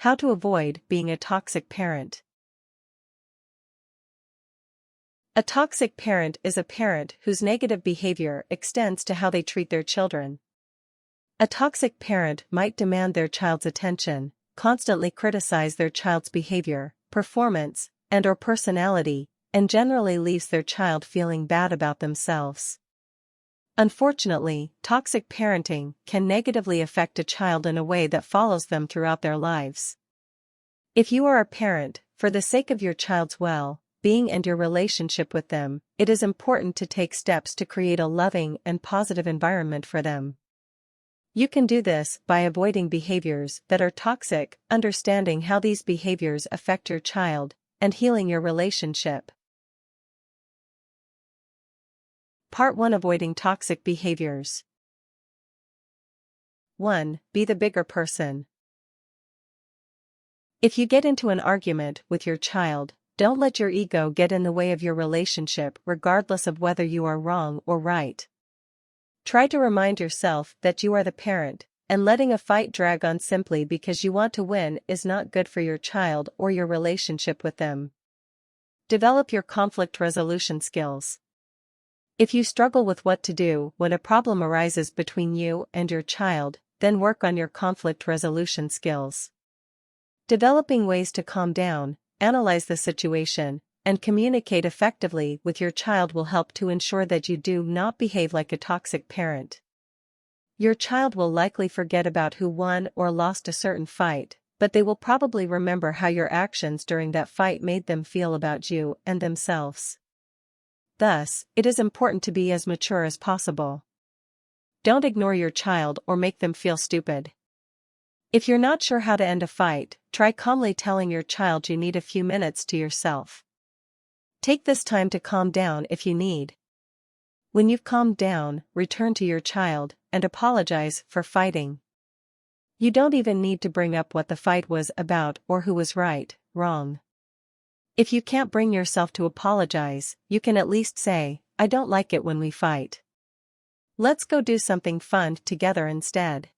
How to avoid being a toxic parent. A toxic parent is a parent whose negative behavior extends to how they treat their children. A toxic parent might demand their child's attention, constantly criticize their child's behavior, performance, and/or personality, and generally leaves their child feeling bad about themselves. Unfortunately, toxic parenting can negatively affect a child in a way that follows them throughout their lives. If you are a parent, for the sake of your child's well-being and your relationship with them, it is important to take steps to create a loving and positive environment for them. You can do this by avoiding behaviors that are toxic, understanding how these behaviors affect your child, and healing your relationship. Part 1: Avoiding toxic behaviors. 1. Be the bigger person. If you get into an argument with your child, don't let your ego get in the way of your relationship regardless of whether you are wrong or right. Try to remind yourself that you are the parent, and letting a fight drag on simply because you want to win is not good for your child or your relationship with them. Develop your conflict resolution skills. If you struggle with what to do when a problem arises between you and your child, then work on your conflict resolution skills. Developing ways to calm down, analyze the situation, and communicate effectively with your child will help to ensure that you do not behave like a toxic parent. Your child will likely forget about who won or lost a certain fight, but they will probably remember how your actions during that fight made them feel about you and themselves. Thus, it is important to be as mature as possible. Don't ignore your child or make them feel stupid. If you're not sure how to end a fight, try calmly telling your child you need a few minutes to yourself. Take this time to calm down if you need. When you've calmed down, return to your child and apologize for fighting. You don't even need to bring up what the fight was about or who was right, wrong. If you can't bring yourself to apologize, you can at least say, "I don't like it when we fight. Let's go do something fun together instead."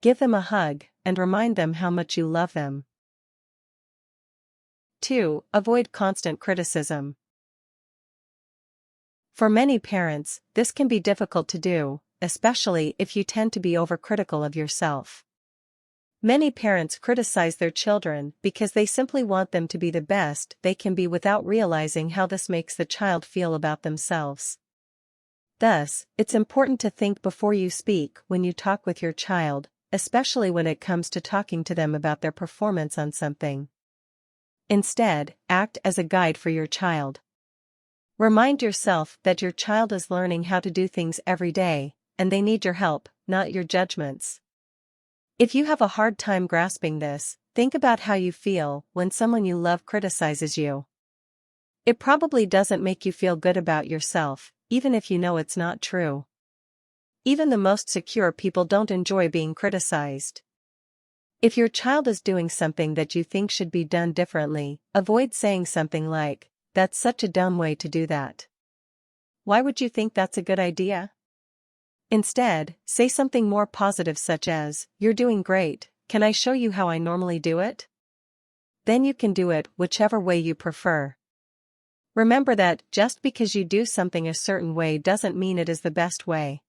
Give them a hug and remind them how much you love them. 2. Avoid constant criticism. For many parents, this can be difficult to do, especially if you tend to be overcritical of yourself. Many parents criticize their children because they simply want them to be the best they can be without realizing how this makes the child feel about themselves. Thus, it's important to think before you speak when you talk with your child, especially when it comes to talking to them about their performance on something. Instead, act as a guide for your child. Remind yourself that your child is learning how to do things every day, and they need your help, not your judgments. If you have a hard time grasping this, think about how you feel when someone you love criticizes you. It probably doesn't make you feel good about yourself, even if you know it's not true. Even the most secure people don't enjoy being criticized. If your child is doing something that you think should be done differently, avoid saying something like, "That's such a dumb way to do that. Why would you think that's a good idea?" Instead, say something more positive such as, "You're doing great, can I show you how I normally do it?" Then you can do it whichever way you prefer. Remember that just because you do something a certain way doesn't mean it is the best way.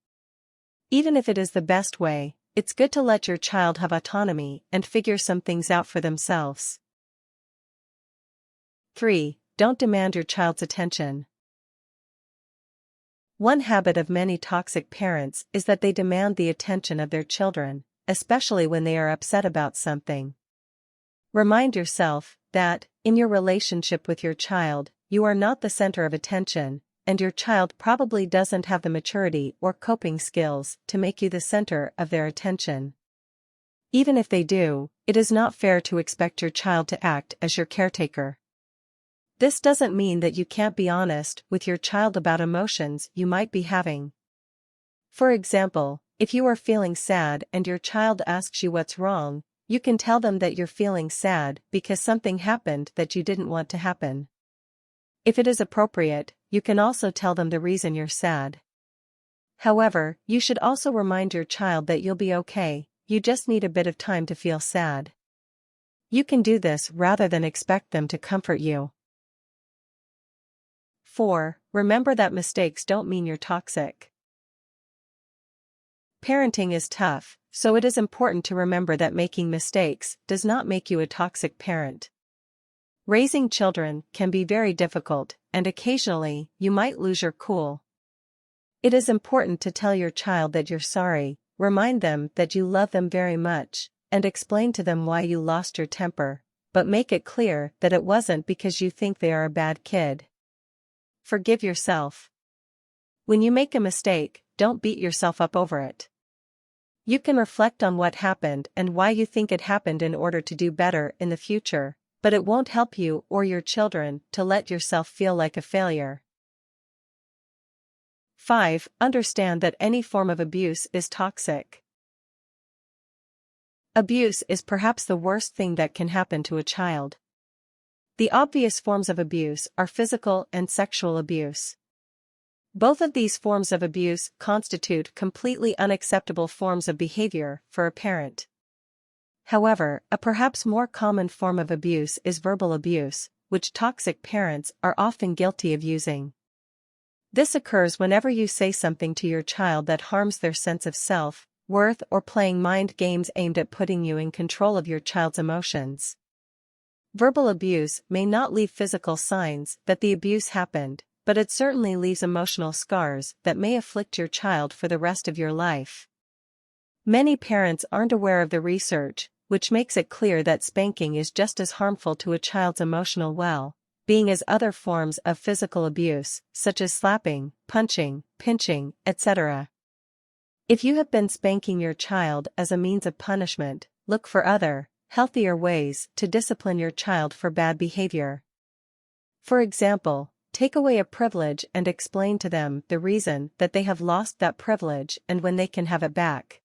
Even if it is the best way, it's good to let your child have autonomy and figure some things out for themselves. 3. Don't demand your child's attention. One habit of many toxic parents is that they demand the attention of their children, especially when they are upset about something. Remind yourself that, in your relationship with your child, you are not the center of attention, and your child probably doesn't have the maturity or coping skills to make you the center of their attention. Even if they do, it is not fair to expect your child to act as your caretaker. This doesn't mean that you can't be honest with your child about emotions you might be having. For example, if you are feeling sad and your child asks you what's wrong, you can tell them that you're feeling sad because something happened that you didn't want to happen. If it is appropriate, you can also tell them the reason you're sad. However, you should also remind your child that you'll be okay, you just need a bit of time to feel sad. You can do this rather than expect them to comfort you. 4. Remember that mistakes don't mean you're toxic. Parenting is tough, so it is important to remember that making mistakes does not make you a toxic parent. Raising children can be very difficult, and occasionally, you might lose your cool. It is important to tell your child that you're sorry, remind them that you love them very much, and explain to them why you lost your temper, but make it clear that it wasn't because you think they are a bad kid. Forgive yourself. When you make a mistake, don't beat yourself up over it. You can reflect on what happened and why you think it happened in order to do better in the future, but it won't help you or your children to let yourself feel like a failure. 5. Understand that any form of abuse is toxic. Abuse is perhaps the worst thing that can happen to a child. The obvious forms of abuse are physical and sexual abuse. Both of these forms of abuse constitute completely unacceptable forms of behavior for a parent. However, a perhaps more common form of abuse is verbal abuse, which toxic parents are often guilty of using. This occurs whenever you say something to your child that harms their sense of self-worth or playing mind games aimed at putting you in control of your child's emotions. Verbal abuse may not leave physical signs that the abuse happened, but it certainly leaves emotional scars that may afflict your child for the rest of your life. Many parents aren't aware of the research, which makes it clear that spanking is just as harmful to a child's emotional well-being as other forms of physical abuse, such as slapping, punching, pinching, etc. If you have been spanking your child as a means of punishment, look for other, healthier ways to discipline your child for bad behavior. For example, take away a privilege and explain to them the reason that they have lost that privilege and when they can have it back.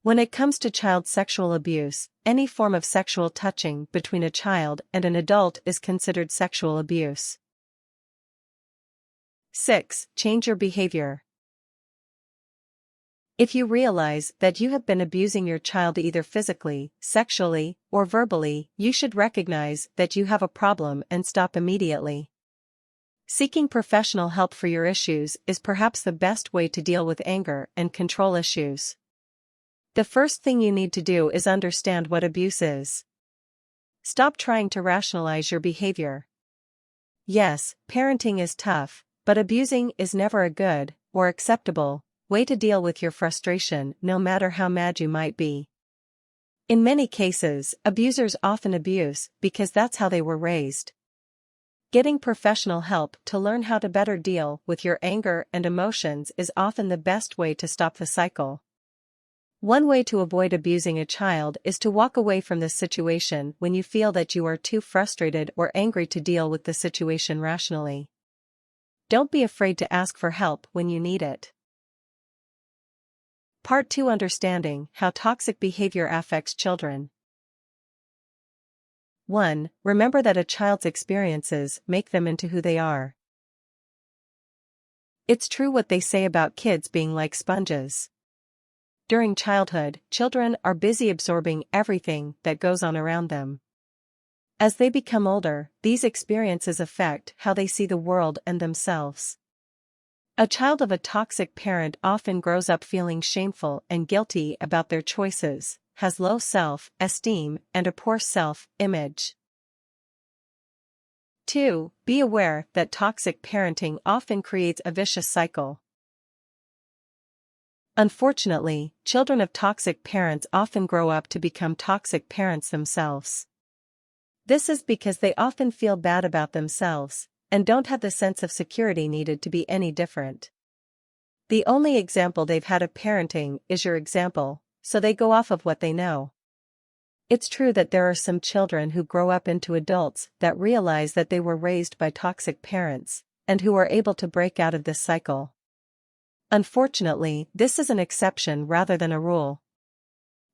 When it comes to child sexual abuse, any form of sexual touching between a child and an adult is considered sexual abuse. 6. Change your behavior. If you realize that you have been abusing your child either physically, sexually, or verbally, you should recognize that you have a problem and stop immediately. Seeking professional help for your issues is perhaps the best way to deal with anger and control issues. The first thing you need to do is understand what abuse is. Stop trying to rationalize your behavior. Yes, parenting is tough, but abusing is never a good, or acceptable, way to deal with your frustration, no matter how mad you might be. In many cases, abusers often abuse because that's how they were raised. Getting professional help to learn how to better deal with your anger and emotions is often the best way to stop the cycle. One way to avoid abusing a child is to walk away from this situation when you feel that you are too frustrated or angry to deal with the situation rationally. Don't be afraid to ask for help when you need it. Part 2: Understanding how toxic behavior affects children. 1. Remember that a child's experiences make them into who they are. It's true what they say about kids being like sponges. During childhood, children are busy absorbing everything that goes on around them. As they become older, these experiences affect how they see the world and themselves. A child of a toxic parent often grows up feeling shameful and guilty about their choices, has low self-esteem, and a poor self-image. 2. Be aware that toxic parenting often creates a vicious cycle. Unfortunately, children of toxic parents often grow up to become toxic parents themselves. This is because they often feel bad about themselves, and don't have the sense of security needed to be any different. The only example they've had of parenting is your example, so they go off of what they know. It's true that there are some children who grow up into adults that realize that they were raised by toxic parents, and who are able to break out of this cycle. Unfortunately, this is an exception rather than a rule.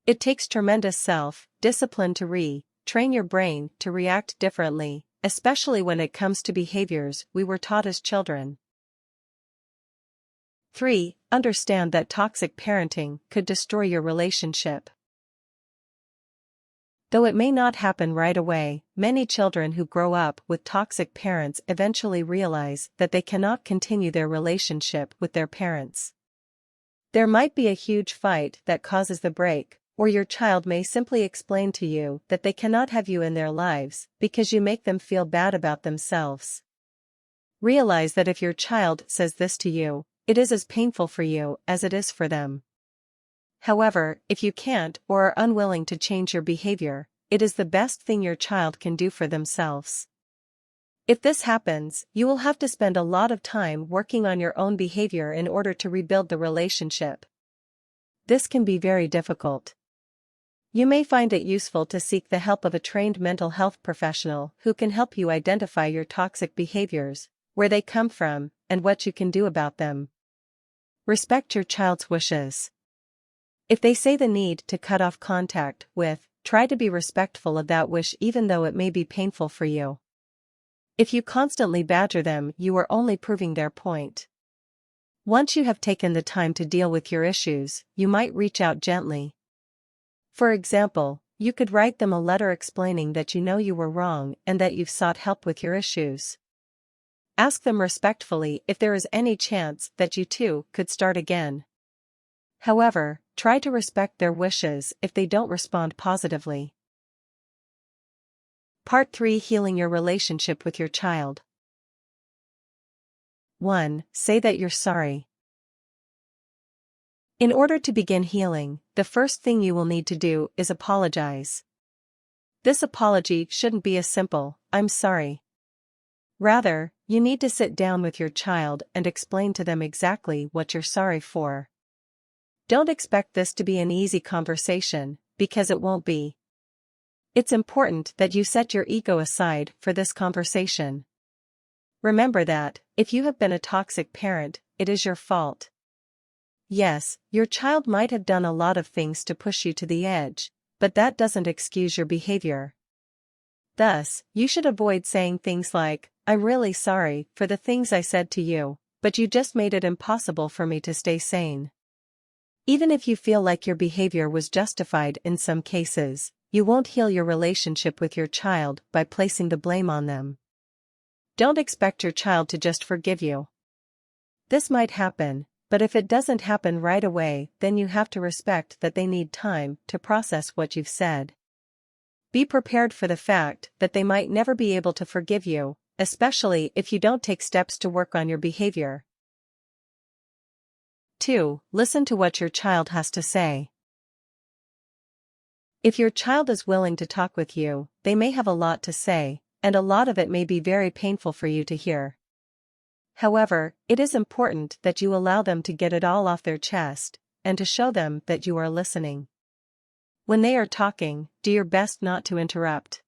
It takes tremendous self-discipline to train your brain to react differently, especially when it comes to behaviors we were taught as children. 3. Understand that toxic parenting could destroy your relationship. Though it may not happen right away, many children who grow up with toxic parents eventually realize that they cannot continue their relationship with their parents. There might be a huge fight that causes the break, or your child may simply explain to you that they cannot have you in their lives because you make them feel bad about themselves. Realize that if your child says this to you, it is as painful for you as it is for them. However, if you can't or are unwilling to change your behavior, it is the best thing your child can do for themselves. If this happens, you will have to spend a lot of time working on your own behavior in order to rebuild the relationship. This can be very difficult. You may find it useful to seek the help of a trained mental health professional who can help you identify your toxic behaviors, where they come from, and what you can do about them. Respect your child's wishes. If they say the need to cut off contact with, try to be respectful of that wish even though it may be painful for you. If you constantly badger them, you are only proving their point. Once you have taken the time to deal with your issues, you might reach out gently. For example, you could write them a letter explaining that you know you were wrong and that you've sought help with your issues. Ask them respectfully if there is any chance that you two could start again. However, try to respect their wishes if they don't respond positively. Part 3: Healing your relationship with your child. 1. Say that you're sorry. In order to begin healing, the first thing you will need to do is apologize. This apology shouldn't be a simple, "I'm sorry." Rather, you need to sit down with your child and explain to them exactly what you're sorry for. Don't expect this to be an easy conversation, because it won't be. It's important that you set your ego aside for this conversation. Remember that, if you have been a toxic parent, it is your fault. Yes, your child might have done a lot of things to push you to the edge, but that doesn't excuse your behavior. Thus, you should avoid saying things like, "I'm really sorry for the things I said to you, but you just made it impossible for me to stay sane." Even if you feel like your behavior was justified in some cases, you won't heal your relationship with your child by placing the blame on them. Don't expect your child to just forgive you. This might happen, but if it doesn't happen right away, then you have to respect that they need time to process what you've said. Be prepared for the fact that they might never be able to forgive you, especially if you don't take steps to work on your behavior. 2. Listen to what your child has to say. If your child is willing to talk with you, they may have a lot to say, and a lot of it may be very painful for you to hear. However, it is important that you allow them to get it all off their chest, and to show them that you are listening. When they are talking, do your best not to interrupt.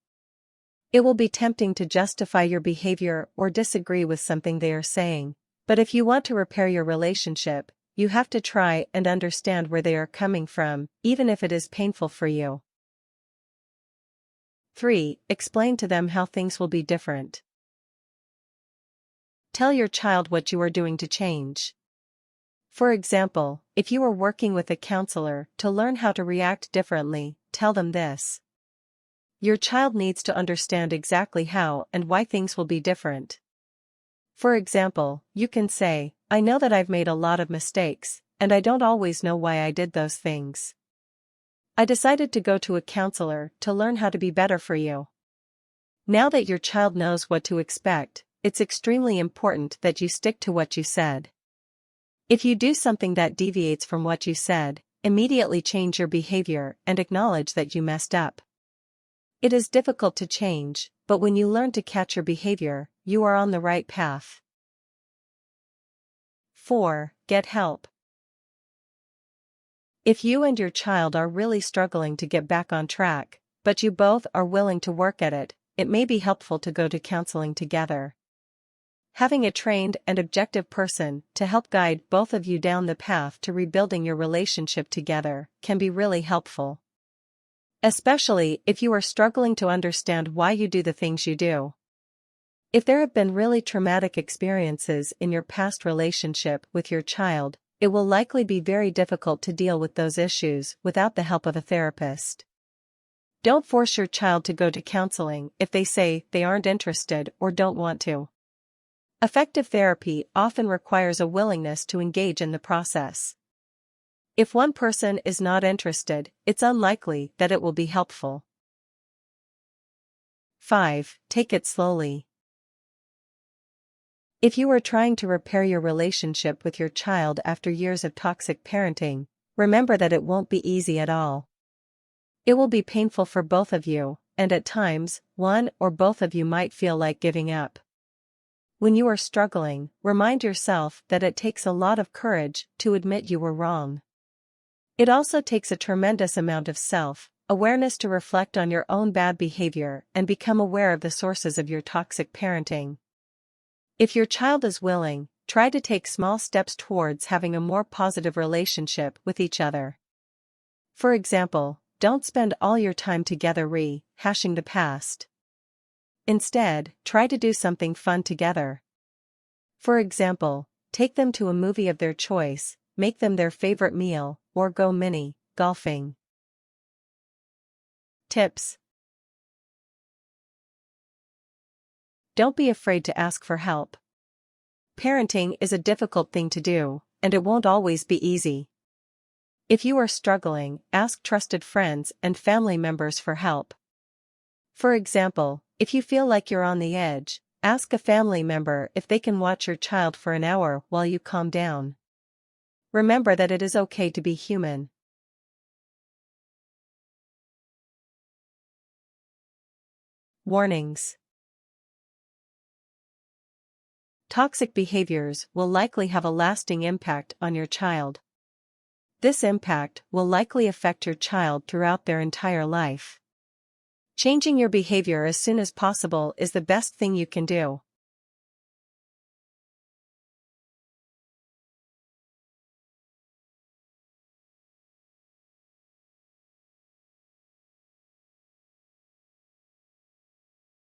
It will be tempting to justify your behavior or disagree with something they are saying, but if you want to repair your relationship, you have to try and understand where they are coming from, even if it is painful for you. 3. Explain to them how things will be different. Tell your child what you are doing to change. For example, if you are working with a counselor to learn how to react differently, tell them this. Your child needs to understand exactly how and why things will be different. For example, you can say, "I know that I've made a lot of mistakes, and I don't always know why I did those things. I decided to go to a counselor to learn how to be better for you." Now that your child knows what to expect, it's extremely important that you stick to what you said. If you do something that deviates from what you said, immediately change your behavior and acknowledge that you messed up. It is difficult to change, but when you learn to catch your behavior, you are on the right path. 4. Get help. If you and your child are really struggling to get back on track, but you both are willing to work at it, it may be helpful to go to counseling together. Having a trained and objective person to help guide both of you down the path to rebuilding your relationship together can be really helpful. Especially if you are struggling to understand why you do the things you do. If there have been really traumatic experiences in your past relationship with your child, it will likely be very difficult to deal with those issues without the help of a therapist. Don't force your child to go to counseling if they say they aren't interested or don't want to. Effective therapy often requires a willingness to engage in the process. If one person is not interested, it's unlikely that it will be helpful. 5. Take it slowly. If you are trying to repair your relationship with your child after years of toxic parenting, remember that it won't be easy at all. It will be painful for both of you, and at times, one or both of you might feel like giving up. When you are struggling, remind yourself that it takes a lot of courage to admit you were wrong. It also takes a tremendous amount of self-awareness to reflect on your own bad behavior and become aware of the sources of your toxic parenting. If your child is willing, try to take small steps towards having a more positive relationship with each other. For example, don't spend all your time together rehashing the past. Instead, try to do something fun together. For example, take them to a movie of their choice, make them their favorite meal, or go golfing. Tips. Don't be afraid to ask for help. Parenting is a difficult thing to do, and it won't always be easy. If you are struggling, ask trusted friends and family members for help. For example, if you feel like you're on the edge, ask a family member if they can watch your child for an hour while you calm down. Remember that it is okay to be human. Warnings. Toxic behaviors will likely have a lasting impact on your child. This impact will likely affect your child throughout their entire life. Changing your behavior as soon as possible is the best thing you can do.